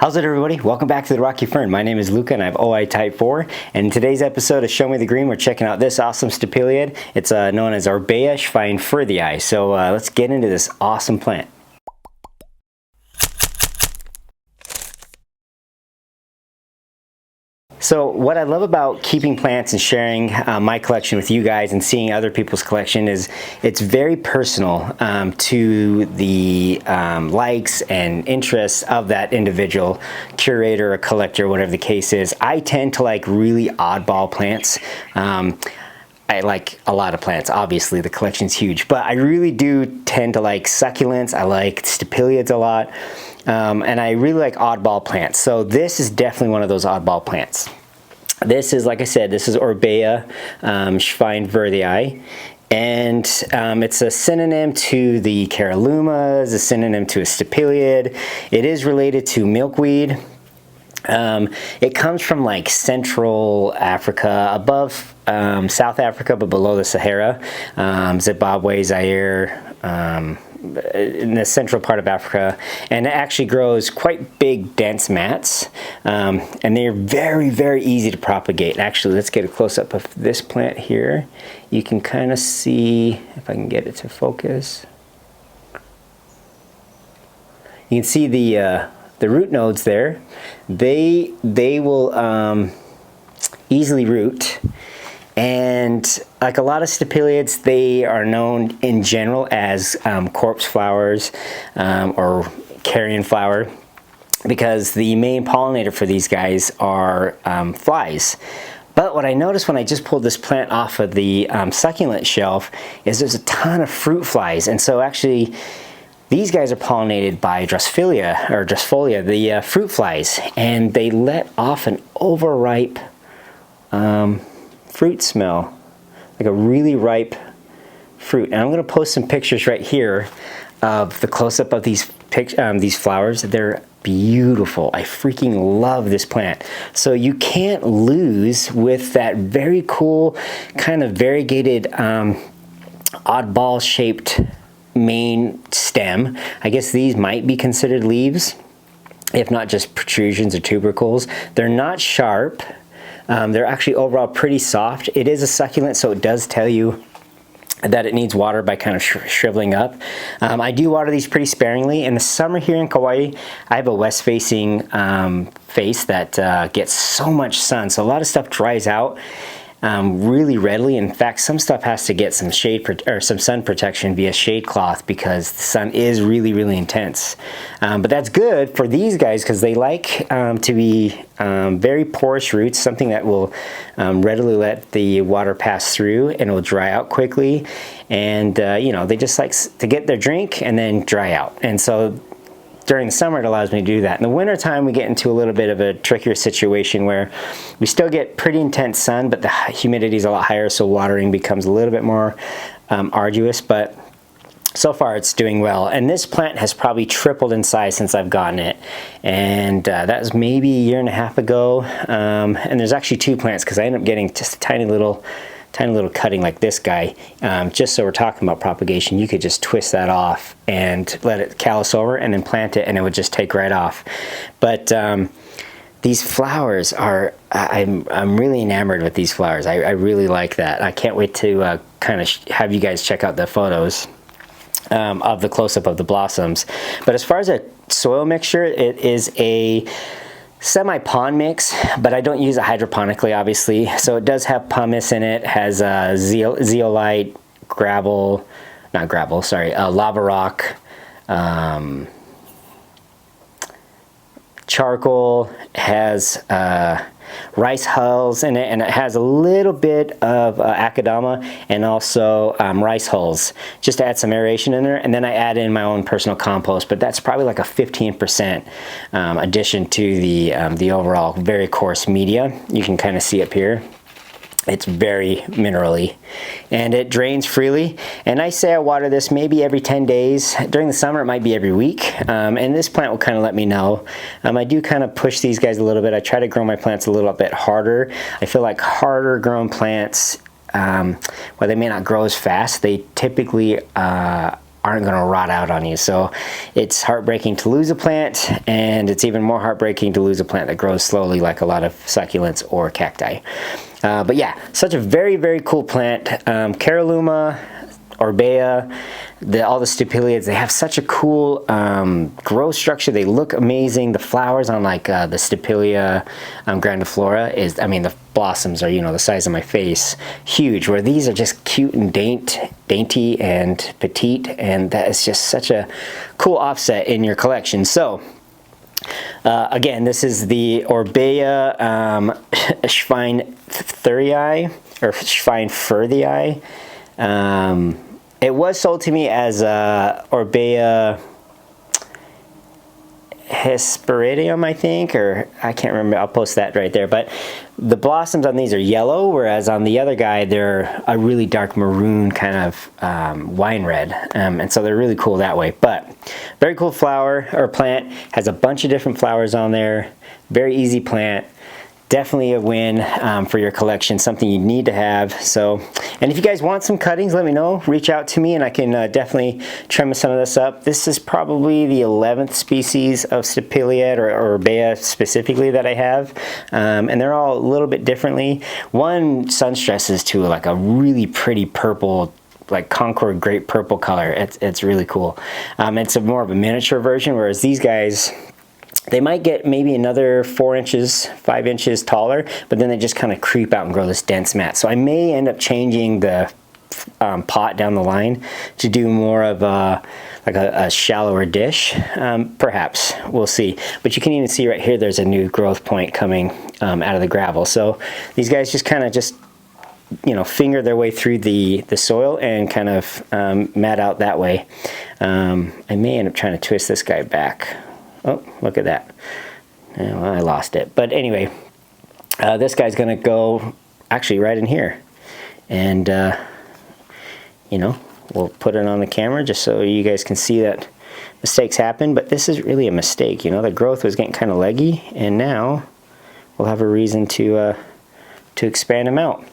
How's it, everybody? Welcome back to the Rocky Fern. My name is Luca and I have OI type 4. And in today's episode of Show Me the Green, we're checking out this awesome stapeliad. It's known as Orbea schweinfurthii. So let's get into this awesome plant. So what I love about keeping plants and sharing my collection with you guys and seeing other people's collection is it's very personal to the likes and interests of that individual curator or collector, whatever the case is. I tend to like really oddball plants. I like a lot of plants, obviously the collection's huge, but I really do tend to like succulents. I like stapeliads a lot. And I really like oddball plants. So this is definitely one of those oddball plants. This is, like I said, this is Orbea schweinfurthii. And it's a synonym to the Carallumas, a synonym to a stapeliad. It is related to milkweed. It comes from like Central Africa, above South Africa, but below the Sahara, Zimbabwe, Zaire, in the central part of Africa, and it actually grows quite big, dense mats, and they're very, very easy to propagate. Actually, let's get a close-up of this plant here. You can kind of see, if I can get it to focus, you can see the root nodes there. They will easily root, and like a lot of stapeliads, they are known in general as corpse flowers or carrion flower, because the main pollinator for these guys are flies. But what I noticed when I just pulled this plant off of the succulent shelf is there's a ton of fruit flies, and so actually these guys are pollinated by Drosophila, the fruit flies, and they let off an overripe fruit smell, like a really ripe fruit. And I'm going to post some pictures right here of the close-up of these flowers. They're beautiful. I freaking love this plant. So you can't lose with that very cool kind of variegated oddball shaped main stem. I guess these might be considered leaves, if not just protrusions or tubercles. They're not sharp. They're actually overall pretty soft. It is a succulent, so it does tell you that it needs water by kind of shriveling up. I do water these pretty sparingly. In the summer here in Kaua'i, I have a west-facing face that gets so much sun, so a lot of stuff dries out really readily. In fact, some stuff has to get some some sun protection via shade cloth because the sun is really, really intense. But that's good for these guys because they like to be very porous roots, something that will readily let the water pass through and it will dry out quickly. And you know, they just like to get their drink and then dry out. And so during the summer, it allows me to do that. In the winter time, we get into a little bit of a trickier situation where we still get pretty intense sun, but the humidity is a lot higher, so watering becomes a little bit more arduous, but so far it's doing well. And this plant has probably tripled in size since I've gotten it, and that was maybe a year and a half ago. And there's actually two plants because I ended up getting just a tiny little cutting like this guy. Just so we're talking about propagation, you could just twist that off and let it callus over and then plant it and it would just take right off. But these flowers are, I'm really enamored with these flowers. I really like that. I can't wait to kind of have you guys check out the photos of the close-up of the blossoms. But as far as a soil mixture, it is a semi-pond mix, but I don't use it hydroponically, obviously. So it does have pumice in it, has zeolite, lava rock, charcoal, has rice hulls in it, and it has a little bit of akadama and also rice hulls, just to add some aeration in there. And then I add in my own personal compost, but that's probably like a 15% addition to the overall very coarse media. You can kind of see up here. It's very minerally and it drains freely. And I say I water this maybe every 10 days. During the summer, it might be every week. And this plant will kind of let me know. I do kind of push these guys a little bit. I try to grow my plants a little bit harder. I feel like harder grown plants, while they may not grow as fast, they typically aren't going to rot out on you. So it's heartbreaking to lose a plant, and it's even more heartbreaking to lose a plant that grows slowly like a lot of succulents or cacti. But yeah, such a very, very cool plant. Caralluma, Orbea, all the stipiliads, they have such a cool growth structure. They look amazing. The flowers on like the stipilia grandiflora is, I mean, the blossoms are, you know, the size of my face, huge, where these are just cute and dainty and petite, and that is just such a cool offset in your collection. So again, this is the Orbea schweinfurthii or schweinfurthii. It was sold to me as Orbea hesperidium, I think, or I can't remember. I'll post that right there. But the blossoms on these are yellow, whereas on the other guy they're a really dark maroon, kind of wine red, and so they're really cool that way. But very cool flower or plant, has a bunch of different flowers on there. Very easy plant. Definitely a win for your collection, something you need to have. So, and if you guys want some cuttings, let me know. Reach out to me and I can definitely trim some of this up. This is probably the 11th species of stipiliad or Orbea specifically that I have, and they're all a little bit differently. One sun stresses to like a really pretty purple, like Concord grape purple color. It's really cool. It's more of a miniature version, whereas these guys, they might get maybe another 4 inches, 5 inches taller, but then they just kind of creep out and grow this dense mat. So I may end up changing the pot down the line to do more of like a shallower dish, perhaps. We'll see. But you can even see right here, there's a new growth point coming out of the gravel. So these guys just kind of you know, finger their way through the soil and kind of mat out that way. I may end up trying to twist this guy back. Oh, look at that. Well, I lost it. But anyway, this guy's going to go actually right in here. And, you know, we'll put it on the camera just so you guys can see that mistakes happen. But this is really a mistake. You know, the growth was getting kind of leggy. And now we'll have a reason to expand them out.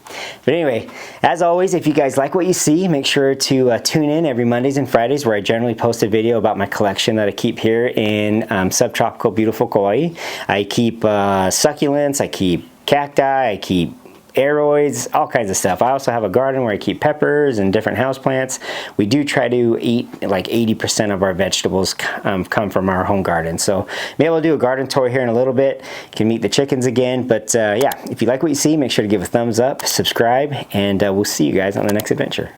But anyway, as always, if you guys like what you see, make sure to tune in every Mondays and Fridays, where I generally post a video about my collection that I keep here in subtropical beautiful Kaua'i. I keep succulents, I keep cacti, I keep aroids, all kinds of stuff. I also have a garden where I keep peppers and different houseplants. We do try to eat like 80% of our vegetables come from our home garden. So maybe I'll do a garden tour here in a little bit. You can meet the chickens again. But yeah, if you like what you see, make sure to give a thumbs up, subscribe, and we'll see you guys on the next adventure.